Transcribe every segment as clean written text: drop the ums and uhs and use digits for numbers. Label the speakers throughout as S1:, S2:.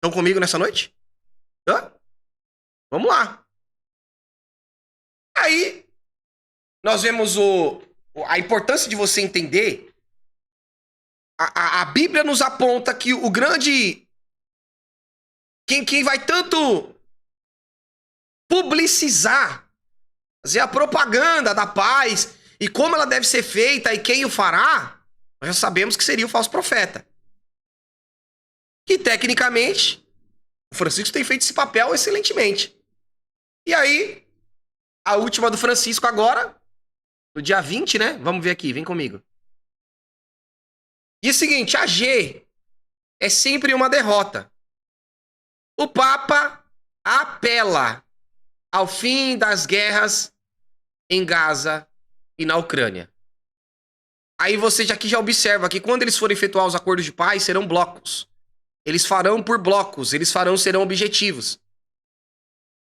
S1: Estão comigo nessa noite? Hã? Vamos lá. Aí, nós vemos a importância de você entender. A Bíblia nos aponta que o grande... Quem vai tanto publicizar, fazer a propaganda da paz e como ela deve ser feita e quem o fará, nós já sabemos que seria o falso profeta. Que, tecnicamente, o Francisco tem feito esse papel excelentemente. E aí, a última do Francisco agora, no dia 20, né? Vamos ver aqui, vem comigo. E é o seguinte, a G é sempre uma derrota. O Papa apela ao fim das guerras em Gaza e na Ucrânia. Aí você já observa que quando eles forem efetuar os acordos de paz, serão blocos. Eles farão por blocos, serão objetivos.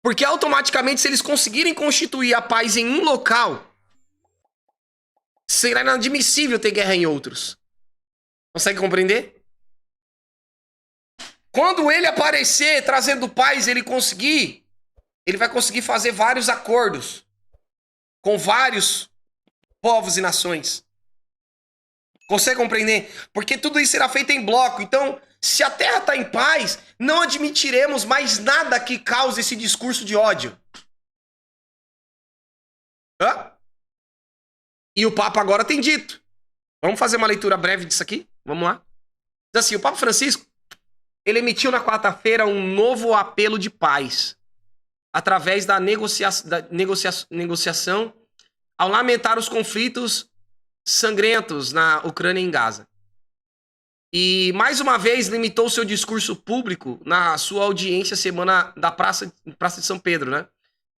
S1: Porque automaticamente, se eles conseguirem constituir a paz em um local, será inadmissível ter guerra em outros. Consegue compreender? Quando ele aparecer trazendo paz, ele vai conseguir fazer vários acordos com vários povos e nações. Consegue compreender? Porque tudo isso será feito em bloco. Então, se a terra está em paz, não admitiremos mais nada que cause esse discurso de ódio. Hã? E o Papa agora tem dito. Vamos fazer uma leitura breve disso aqui? Vamos lá. Diz assim, o Papa Francisco, ele emitiu na quarta-feira um novo apelo de paz, através da negociação, ao lamentar os conflitos sangrentos na Ucrânia e em Gaza. E, mais uma vez, limitou seu discurso público na sua audiência semana da Praça de São Pedro, né?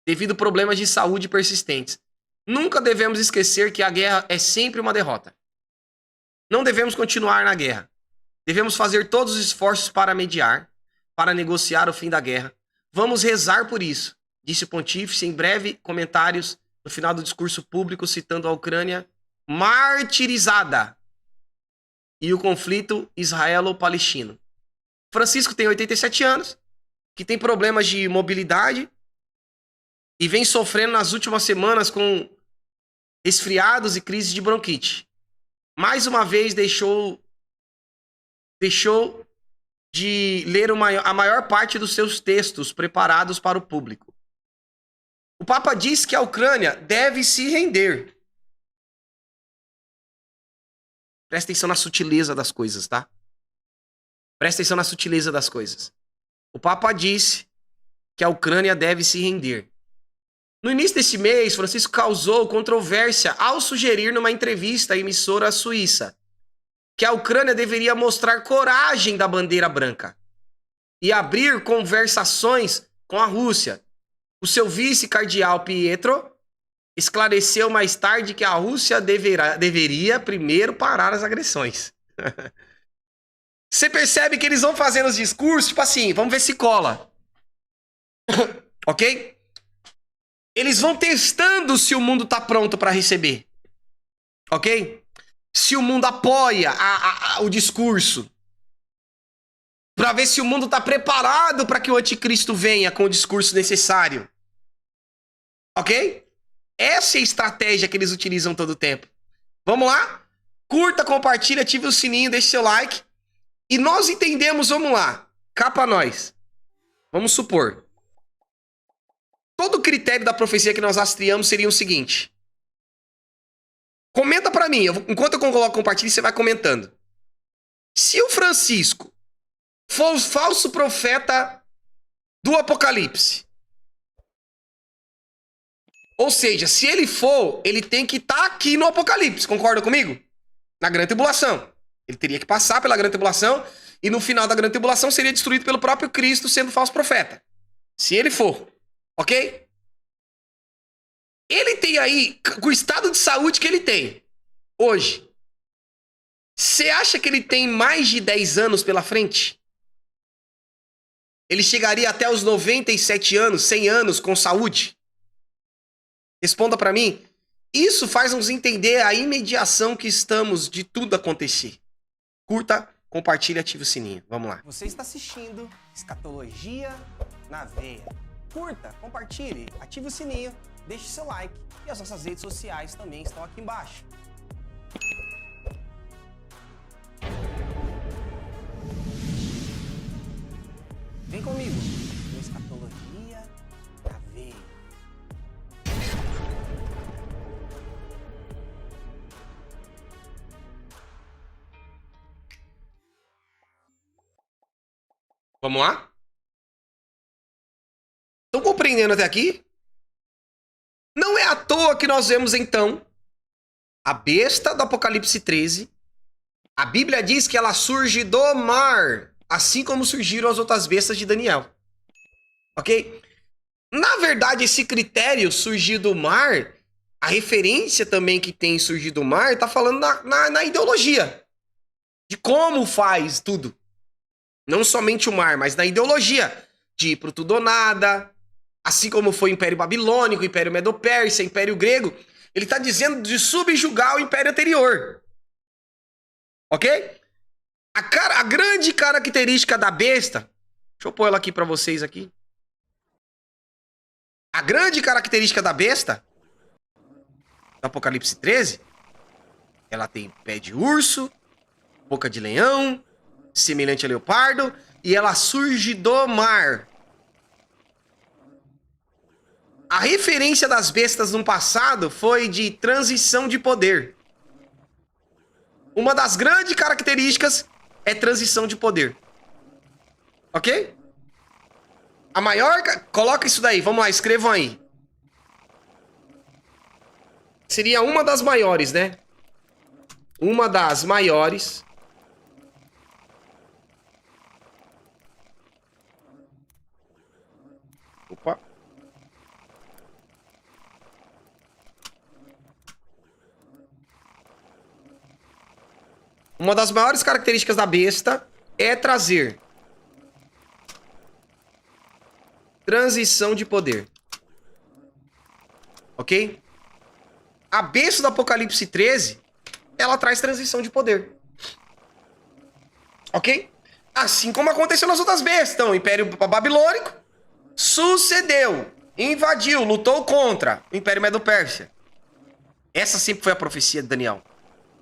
S1: Devido a problemas de saúde persistentes. Nunca devemos esquecer que a guerra é sempre uma derrota. Não devemos continuar na guerra. Devemos fazer todos os esforços para mediar, para negociar o fim da guerra. Vamos rezar por isso, disse o pontífice em breve comentários no final do discurso público, citando a Ucrânia martirizada e o conflito israelo-palestino. Francisco tem 87 anos, que tem problemas de mobilidade e vem sofrendo nas últimas semanas com resfriados e crises de bronquite. Mais uma vez deixou de ler a maior parte dos seus textos preparados para o público. O Papa diz que a Ucrânia deve se render. Presta atenção na sutileza das coisas, tá? Presta atenção na sutileza das coisas. O Papa disse que a Ucrânia deve se render. No início desse mês, Francisco causou controvérsia ao sugerir numa entrevista à emissora suíça que a Ucrânia deveria mostrar coragem da bandeira branca e abrir conversações com a Rússia. O seu vice-cardeal Pietro esclareceu mais tarde que a Rússia deveria primeiro parar as agressões. Você percebe que eles vão fazendo os discursos, tipo assim, vamos ver se cola. Ok? Eles vão testando se o mundo tá pronto para receber. Ok? Se o mundo apoia o discurso. Para ver se o mundo tá preparado para que o anticristo venha com o discurso necessário. Ok? Essa é a estratégia que eles utilizam todo o tempo. Vamos lá? Curta, compartilha, ative o sininho, deixe seu like. E nós entendemos, vamos lá. Cá pra nós. Vamos supor. Todo o critério da profecia que nós rastreamos seria o seguinte. Comenta pra mim. Enquanto eu coloco compartilha, você vai comentando. Se o Francisco for o falso profeta do Apocalipse, ou seja, se ele for, ele tem que estar aqui no Apocalipse, concorda comigo? Na grande tribulação. Ele teria que passar pela grande tribulação e no final da grande tribulação seria destruído pelo próprio Cristo sendo falso profeta. Se ele for, ok? Ele tem aí, com o estado de saúde que ele tem hoje, você acha que ele tem mais de 10 anos pela frente? Ele chegaria até os 97 anos, 100 anos com saúde? Responda pra mim. Isso faz nos entender a imediação que estamos de tudo acontecer. Curta, compartilhe e ative o sininho. Vamos lá.
S2: Você está assistindo Escatologia na Veia. Curta, compartilhe, ative o sininho, deixe seu like e as nossas redes sociais também estão aqui embaixo. Vem comigo no Escatologia na Veia.
S1: Vamos lá? Estão compreendendo até aqui? Não é à toa que nós vemos, então, a besta do Apocalipse 13. A Bíblia diz que ela surge do mar, assim como surgiram as outras bestas de Daniel. Ok? Na verdade, esse critério surgir do mar, a referência também que tem surgir do mar, está falando na ideologia. De como faz tudo. Não somente o mar, mas na ideologia. De ir pro tudo ou nada. Assim como foi o Império Babilônico, o Império Medo-Pérsia, o Império Grego. Ele está dizendo de subjugar o Império anterior. Ok? A grande característica da besta... Deixa eu pôr ela aqui para vocês aqui. A grande característica da besta, do Apocalipse 13, ela tem pé de urso, boca de leão, semelhante a leopardo, e ela surge do mar. A referência das bestas no passado foi de transição de poder. Uma das grandes características é transição de poder. Ok? A maior... Coloca isso daí, vamos lá, escrevam aí. Seria uma das maiores, né? Uma das maiores... Opa. Uma das maiores características da besta é trazer transição de poder. Ok? A besta do Apocalipse 13, ela traz transição de poder. Ok? Assim como aconteceu nas outras bestas. Então, o Império Babilônico sucedeu, invadiu, lutou contra o Império Medo-Pérsia. Essa sempre foi a profecia de Daniel.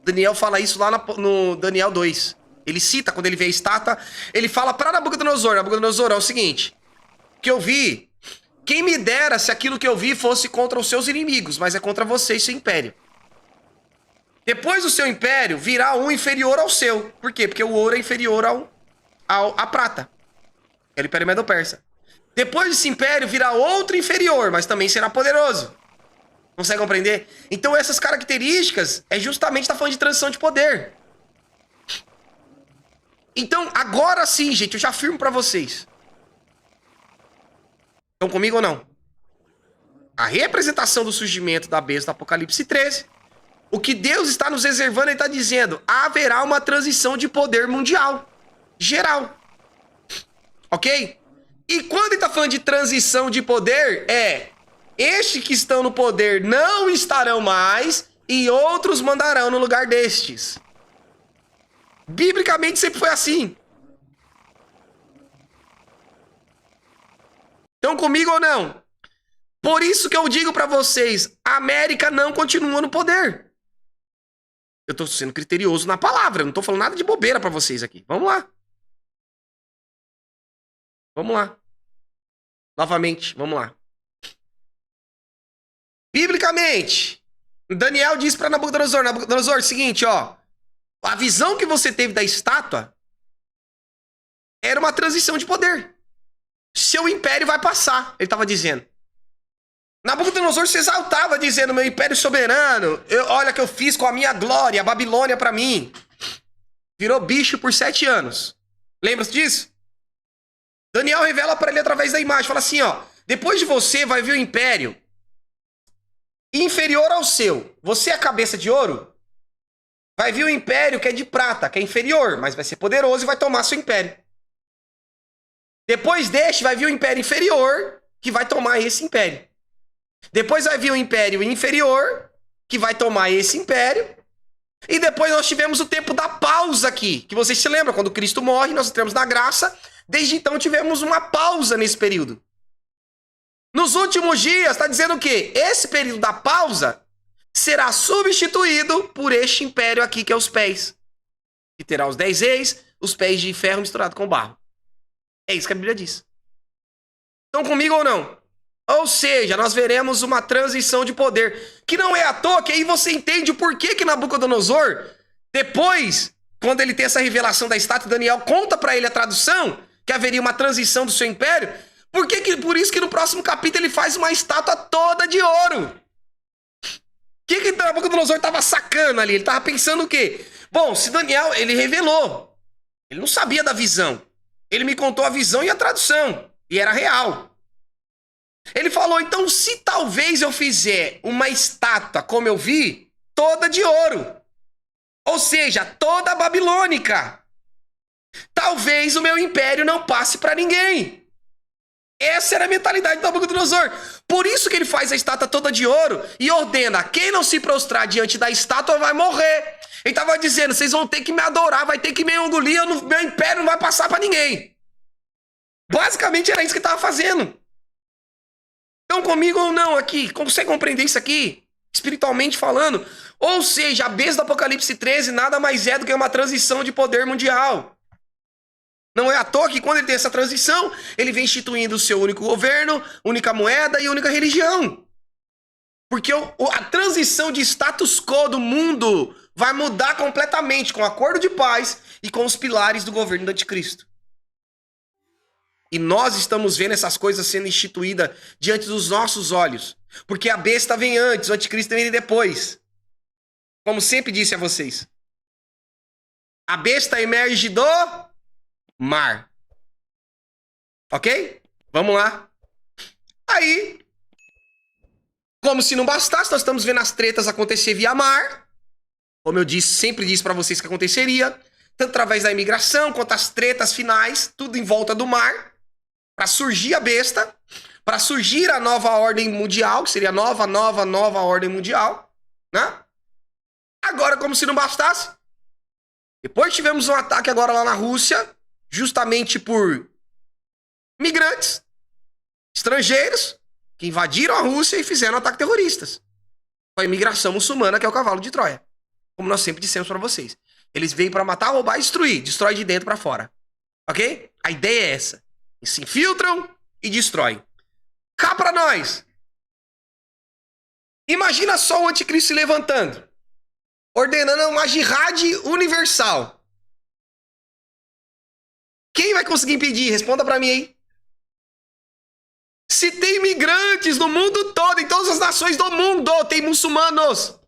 S1: Daniel fala isso lá no Daniel 2. Ele cita, quando ele vê a estátua, ele fala para Nabucodonosor: Nabucodonosor, é o seguinte, que eu vi, quem me dera se aquilo que eu vi fosse contra os seus inimigos, mas é contra você e seu império. Depois do seu império, virá um inferior ao seu. Por quê? Porque o ouro é inferior à prata. É o Império Medo-Persa. Depois desse império, virá outro inferior, mas também será poderoso. Consegue compreender? Então essas características é justamente tá falando de transição de poder. Então, agora sim, gente, eu já afirmo pra vocês. Estão comigo ou não? A representação do surgimento da besta do Apocalipse 13, o que Deus está nos reservando, ele está dizendo, haverá uma transição de poder mundial, geral. Ok? E quando ele está falando de transição de poder, estes que estão no poder não estarão mais e outros mandarão no lugar destes. Biblicamente sempre foi assim. Estão comigo ou não? Por isso que eu digo para vocês, a América não continua no poder. Eu tô sendo criterioso na palavra, não tô falando nada de bobeira para vocês aqui. Vamos lá. Vamos lá. Novamente, vamos lá. Biblicamente, Daniel diz para Nabucodonosor, Nabucodonosor, é o seguinte, ó, a visão que você teve da estátua era uma transição de poder. Seu império vai passar, ele estava dizendo. Nabucodonosor se exaltava dizendo, meu império soberano, olha o que eu fiz com a minha glória, a Babilônia para mim. Virou bicho por 7 anos. Lembra-se disso? Daniel revela para ele através da imagem, fala assim, ó, depois de você vai vir o império inferior ao seu. Você é a cabeça de ouro? Vai vir o império que é de prata, que é inferior, mas vai ser poderoso e vai tomar seu império. Depois deste vai vir o império inferior, que vai tomar esse império. Depois vai vir o império inferior, que vai tomar esse império. E depois nós tivemos o tempo da pausa aqui, que vocês se lembram, quando Cristo morre, nós entramos na graça, desde então tivemos uma pausa nesse período. Nos últimos dias, está dizendo o quê? Esse período da pausa será substituído por este império aqui, que é os pés. Que terá os 10 reis, os pés de ferro misturado com barro. É isso que a Bíblia diz. Estão comigo ou não? Ou seja, nós veremos uma transição de poder. Que não é à toa, que aí você entende o porquê que Nabucodonosor, depois, quando ele tem essa revelação da estátua, Daniel conta para ele a tradução, que haveria uma transição do seu império. Por isso que no próximo capítulo ele faz uma estátua toda de ouro. O que Nabucodonosor estava sacando ali? Ele estava pensando o quê? Bom, se Daniel, ele revelou. Ele não sabia da visão. Ele me contou a visão e a tradução. E era real. Ele falou, então, se talvez eu fizer uma estátua, como eu vi, toda de ouro. Ou seja, toda babilônica. Talvez o meu império não passe para ninguém. Essa era a mentalidade do Nabucodonosor. Por isso que ele faz a estátua toda de ouro e ordena, quem não se prostrar diante da estátua vai morrer. Ele estava dizendo, vocês vão ter que me adorar, vai ter que me engolir, meu império não vai passar para ninguém. Basicamente era isso que ele estava fazendo. Estão comigo ou não aqui? Consegue compreender isso aqui? Espiritualmente falando? Ou seja, a besta do Apocalipse 13 nada mais é do que uma transição de poder mundial. Não é à toa que quando ele tem essa transição, ele vem instituindo o seu único governo, única moeda e única religião. Porque a transição de status quo do mundo vai mudar completamente com o acordo de paz e com os pilares do governo do anticristo. E nós estamos vendo essas coisas sendo instituídas diante dos nossos olhos. Porque a besta vem antes, o anticristo vem depois. Como sempre disse a vocês. A besta emerge do mar. Ok? Vamos lá. Aí, como se não bastasse, nós estamos vendo as tretas acontecer via mar. Como eu disse, sempre disse para vocês que aconteceria. Tanto através da imigração, quanto as tretas finais. Tudo em volta do mar. Para surgir a besta, para surgir a nova ordem mundial, que seria a nova ordem mundial, né? Agora, como se não bastasse, depois tivemos um ataque agora lá na Rússia, justamente por migrantes, estrangeiros, que invadiram a Rússia e fizeram ataques terroristas. A imigração muçulmana, que é o cavalo de Troia. Como nós sempre dissemos para vocês. Eles vêm para matar, roubar e destruir. Destrói de dentro para fora. Ok? A ideia é essa. Eles se infiltram e destroem. Cá pra nós. Imagina só o anticristo se levantando. Ordenando uma jihad universal. Quem vai conseguir impedir? Responda pra mim aí. Se tem imigrantes no mundo todo, em todas as nações do mundo, tem muçulmanos.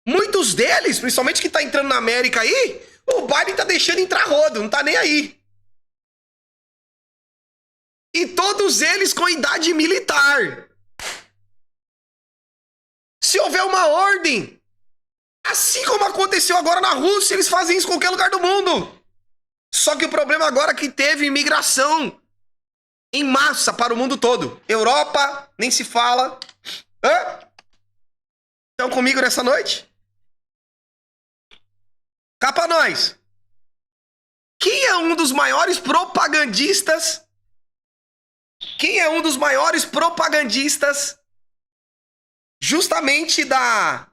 S1: Muitos deles, principalmente que tá entrando na América aí, o Biden tá deixando entrar rodo, não tá nem aí. E todos eles com idade militar. Se houver uma ordem, assim como aconteceu agora na Rússia, eles fazem isso em qualquer lugar do mundo. Só que o problema agora é que teve imigração em massa para o mundo todo. Europa, nem se fala. Hã? Estão comigo nessa noite? Cá pra nós. Quem é um dos maiores propagandistas? Quem é um dos maiores propagandistas justamente da...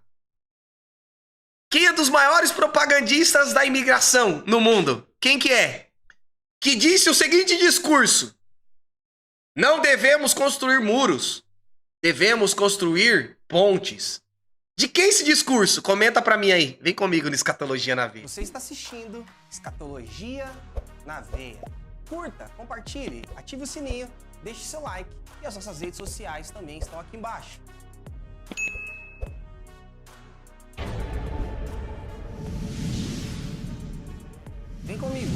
S1: Quem é dos maiores propagandistas da imigração no mundo? Quem que é? Que disse o seguinte discurso: não devemos construir muros, devemos construir pontes. De quem esse discurso? Comenta pra mim aí. Vem comigo no Escatologia na Veia.
S2: Você está assistindo Escatologia na Veia. Curta, compartilhe, ative o sininho, deixe seu like e as nossas redes sociais também estão aqui embaixo. Vem comigo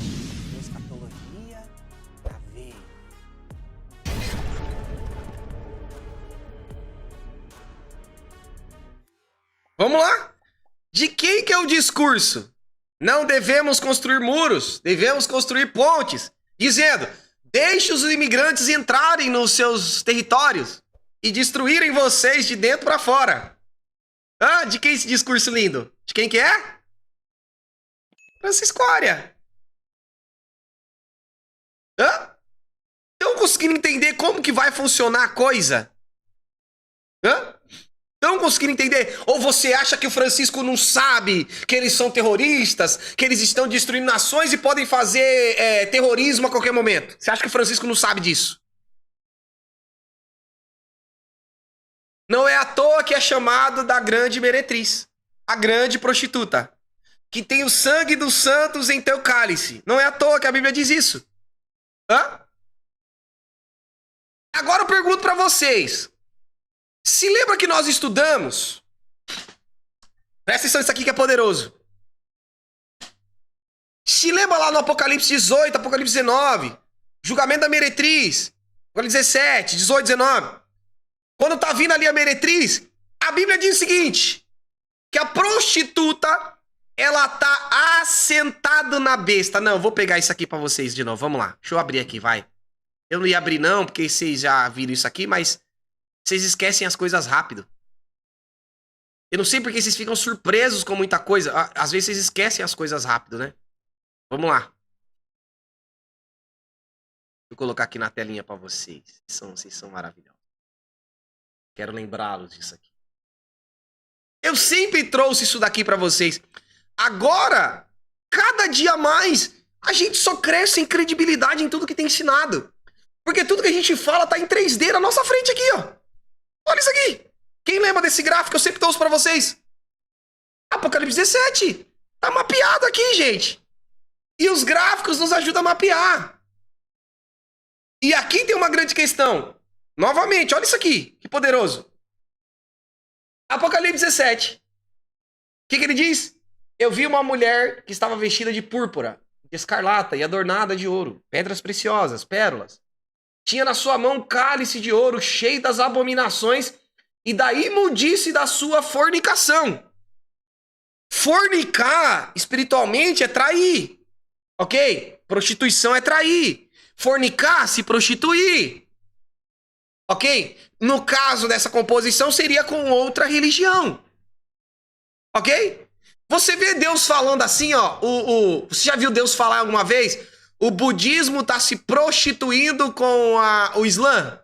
S2: no Escatologia na Veia.
S1: Vamos lá? De quem que é o discurso? Não devemos construir muros, devemos construir pontes. Dizendo, deixe os imigrantes entrarem nos seus territórios e destruírem vocês de dentro para fora. Ah, de quem esse discurso lindo? De quem que é? Francisco Aria. Hã? Estão conseguindo entender como que vai funcionar a coisa? Hã? Estão conseguindo entender? Ou você acha que o Francisco não sabe que eles são terroristas, que eles estão destruindo nações e podem fazer terrorismo a qualquer momento? Você acha que o Francisco não sabe disso? Não é à toa que é chamado da grande meretriz, a grande prostituta, que tem o sangue dos santos em teu cálice. Não é à toa que a Bíblia diz isso. Hã? Agora eu pergunto pra vocês. Se lembra que nós estudamos? Presta atenção nisso aqui que é poderoso. Se lembra lá no Apocalipse 18, Apocalipse 19, julgamento da meretriz, Apocalipse 17, 18, 19. Quando tá vindo ali a meretriz, a Bíblia diz o seguinte, que a prostituta, ela tá assentada na besta. Não, vou pegar isso aqui pra vocês de novo, vamos lá. Deixa eu abrir aqui, vai. Eu não ia abrir não, porque vocês já viram isso aqui, mas vocês esquecem as coisas rápido. Eu não sei porque vocês ficam surpresos com muita coisa. Às vezes vocês esquecem as coisas rápido, né? Vamos lá. Vou colocar aqui na telinha pra vocês. Vocês são maravilhosos. Quero lembrá-los disso aqui. Eu sempre trouxe isso daqui pra vocês. Agora, cada dia mais, a gente só cresce em credibilidade em tudo que tem ensinado. Porque tudo que a gente fala tá em 3D na nossa frente aqui, ó. Olha isso aqui. Quem lembra desse gráfico? Eu sempre trouxe pra vocês. Apocalipse 17. Tá mapeado aqui, gente. E os gráficos nos ajudam a mapear. E aqui tem uma grande questão. Novamente, olha isso aqui. Que poderoso. Apocalipse 17. O que ele diz? Eu vi uma mulher que estava vestida de púrpura, de escarlata e adornada de ouro, pedras preciosas, pérolas. Tinha na sua mão um cálice de ouro cheio das abominações e da imundice da sua fornicação. Fornicar, espiritualmente, é trair. Ok? Prostituição é trair. Fornicar, se prostituir. Ok? No caso dessa composição, seria com outra religião. Ok? Você vê Deus falando assim, ó. Você já viu Deus falar alguma vez? O budismo está se prostituindo com o Islã?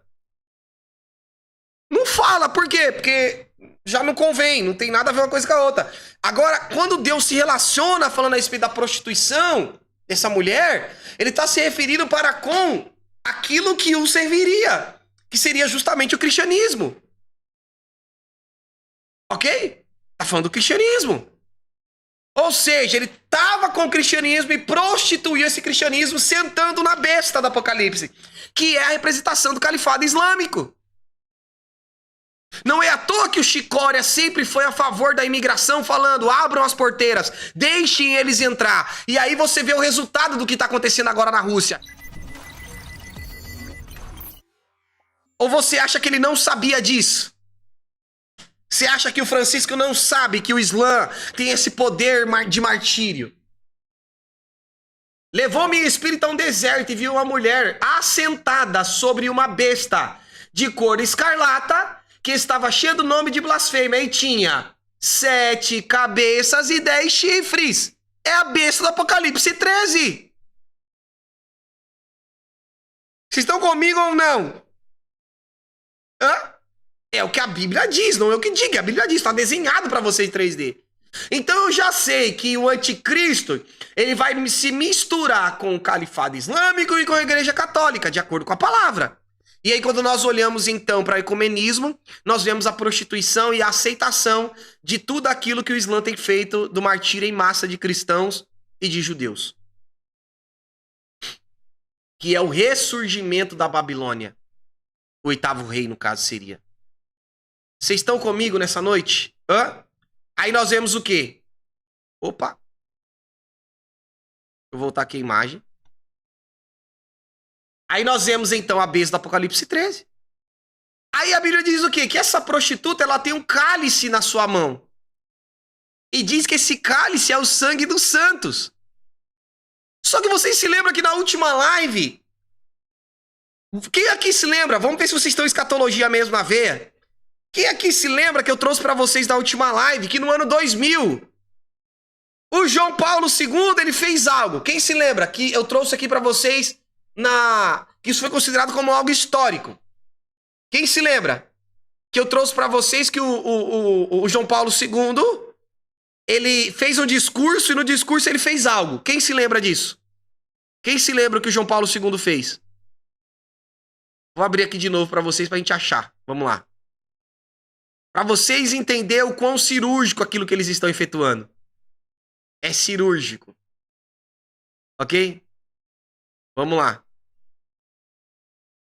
S1: Não fala, por quê? Porque já não convém, não tem nada a ver uma coisa com a outra. Agora, quando Deus se relaciona falando a respeito da prostituição dessa mulher, ele está se referindo para com aquilo que o serviria, que seria justamente o cristianismo. Ok? Tá falando do cristianismo. Ou seja, ele estava com o cristianismo e prostituiu esse cristianismo sentando na besta do Apocalipse, que é a representação do califado islâmico. Não é à toa que o Chicória sempre foi a favor da imigração, falando, abram as porteiras, deixem eles entrar. E aí você vê o resultado do que está acontecendo agora na Rússia. Ou você acha que ele não sabia disso? Você acha que o Francisco não sabe que o Islã tem esse poder de martírio? Levou-me espírito a um deserto e viu uma mulher assentada sobre uma besta de cor escarlata que estava cheia do nome de blasfêmia e tinha 7 cabeças e 10 chifres. É a besta do Apocalipse 13. Vocês estão comigo ou não? Hã? É o que a Bíblia diz, não é o que diga. A Bíblia diz, está desenhado para vocês em 3D. Então eu já sei que o anticristo, ele vai se misturar com o califado islâmico e com a igreja católica, de acordo com a palavra. E aí quando nós olhamos então para o ecumenismo, nós vemos a prostituição e a aceitação de tudo aquilo que o Islã tem feito do martírio em massa de cristãos e de judeus. Que é o ressurgimento da Babilônia. O 8º rei, no caso, seria. Vocês estão comigo nessa noite? Hã? Aí nós vemos o quê? Opa! Vou voltar aqui a imagem. Aí nós vemos então a besta do Apocalipse 13. Aí a Bíblia diz o quê? Que essa prostituta, ela tem um cálice na sua mão. E diz que esse cálice é o sangue dos santos. Só que vocês se lembram que na última live... Quem aqui se lembra? Vamos ver se vocês estão em escatologia mesmo na veia. Quem aqui se lembra que eu trouxe pra vocês da última live que no ano 2000 O João Paulo II, ele fez algo. Quem se lembra que eu trouxe aqui para vocês que isso foi considerado como algo histórico? Quem se lembra que eu trouxe para vocês que o João Paulo II, ele fez um discurso e no discurso ele fez algo. Quem se lembra disso? Quem se lembra o que o João Paulo II fez? Vou abrir aqui de novo para vocês pra gente achar. Vamos lá. Para vocês entenderem o quão cirúrgico aquilo que eles estão efetuando. É cirúrgico. Ok? Vamos lá.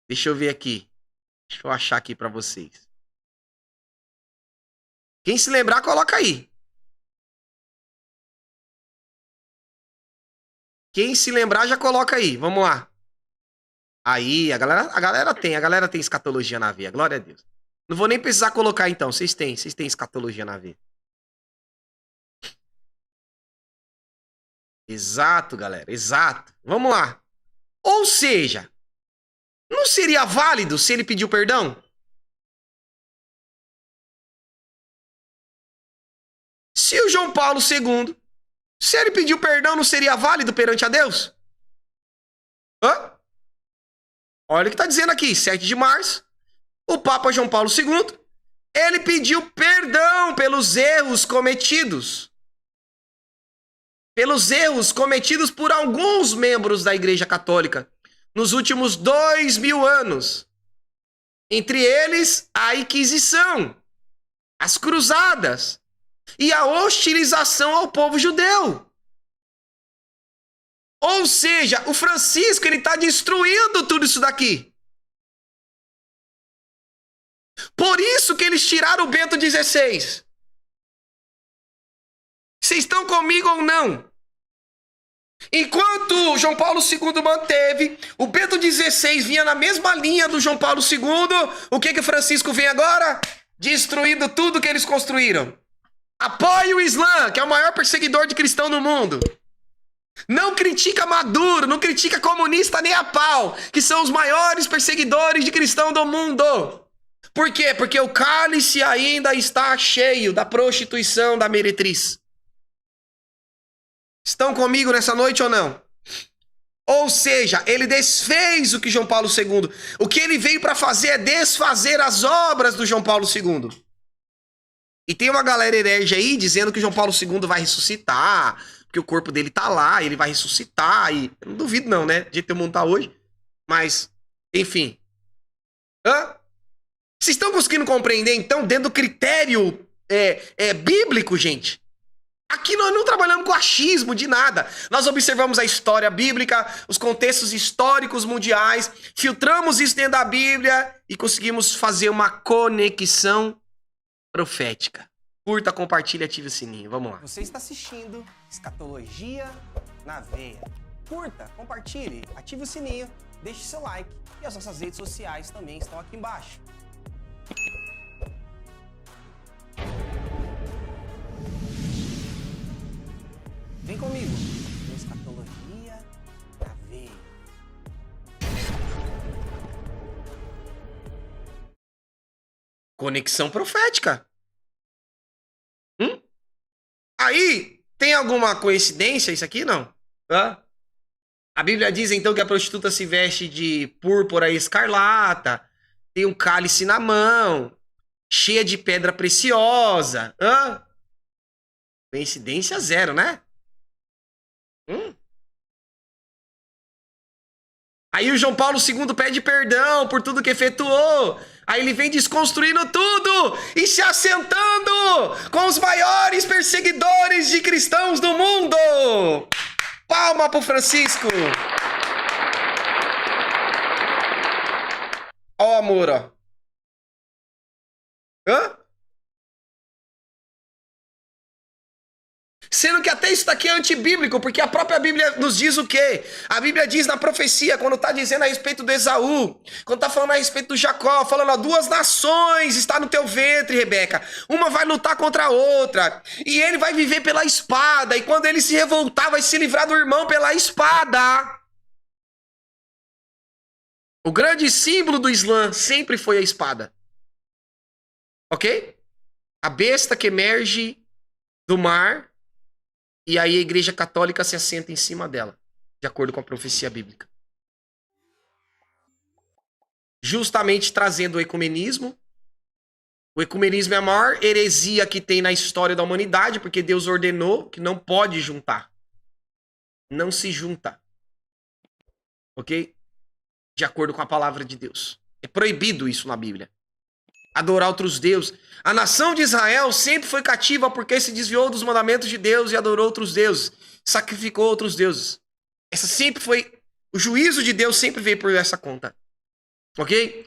S1: Deixa eu ver aqui. Deixa eu achar aqui para vocês. Quem se lembrar, coloca aí. Quem se lembrar, já coloca aí. Vamos lá. Aí, a galera tem escatologia na veia. Glória a Deus. Não vou nem precisar colocar então. Vocês têm escatologia na veia. Exato, galera. Exato. Vamos lá. Ou seja, não seria válido se ele pediu perdão? Se o João Paulo II, se ele pediu perdão, não seria válido perante a Deus? Hã? Olha o que está dizendo aqui, 7 de março, o Papa João Paulo II, ele pediu perdão pelos erros cometidos. Pelos erros cometidos por alguns membros da Igreja Católica nos últimos 2000 anos. Entre eles, a Inquisição, as Cruzadas e a hostilização ao povo judeu. Ou seja, o Francisco, ele está destruindo tudo isso daqui. Por isso que eles tiraram o Bento XVI. Vocês estão comigo ou não? Enquanto João Paulo II manteve, o Bento XVI vinha na mesma linha do João Paulo II, o que o Francisco vem agora? Destruindo tudo que eles construíram. Apoia o Islã, que é o maior perseguidor de cristão no mundo. Não critica Maduro, não critica comunista nem a pau, que são os maiores perseguidores de cristão do mundo. Por quê? Porque o cálice ainda está cheio da prostituição da meretriz. Estão comigo nessa noite ou não? Ou seja, ele desfez o que João Paulo II... O que ele veio para fazer é desfazer as obras do João Paulo II. E tem uma galera herege aí dizendo que o João Paulo II vai ressuscitar, porque o corpo dele tá lá, ele vai ressuscitar, e eu não duvido não, né? De ter montado hoje. Mas, enfim. Hã? Vocês estão conseguindo compreender, então, dentro do critério bíblico, gente? Aqui nós não trabalhamos com achismo de nada. Nós observamos a história bíblica, os contextos históricos mundiais, filtramos isso dentro da Bíblia e conseguimos fazer uma conexão profética. Curta, compartilha, ative o sininho. Vamos lá.
S2: Você está assistindo Escatologia na Veia. Curta, compartilhe, ative o sininho, deixe seu like e as nossas redes sociais também estão aqui embaixo. Vem comigo no Escatologia na Veia.
S1: Conexão profética. Aí, tem alguma coincidência isso aqui, não? Hã? A Bíblia diz, então, que a prostituta se veste de púrpura e escarlata, tem um cálice na mão, cheia de pedra preciosa. Hã? Coincidência zero, né? Aí o João Paulo II pede perdão por tudo que efetuou. Aí ele vem desconstruindo tudo e se assentando com os maiores perseguidores de cristãos do mundo. Palma pro Francisco. Ó o amor, ó. Hã? Sendo que até isso daqui é antibíblico, porque a própria Bíblia nos diz o quê? A Bíblia diz na profecia, quando está dizendo a respeito do Esaú, quando está falando a respeito do Jacó, falando, ó, 2 nações está no teu ventre, Rebeca. Uma vai lutar contra a outra, e ele vai viver pela espada, e quando ele se revoltar, vai se livrar do irmão pela espada. O grande símbolo do Islã sempre foi a espada. Ok? A besta que emerge do mar e aí a Igreja Católica se assenta em cima dela, de acordo com a profecia bíblica. Justamente trazendo o ecumenismo. O ecumenismo é a maior heresia que tem na história da humanidade, porque Deus ordenou que não pode juntar. Não se junta. Ok? De acordo com a palavra de Deus. É proibido isso na Bíblia. Adorar outros deuses. A nação de Israel sempre foi cativa porque se desviou dos mandamentos de Deus e adorou outros deuses. Sacrificou outros deuses. Essa sempre foi... O juízo de Deus sempre veio por essa conta. Ok?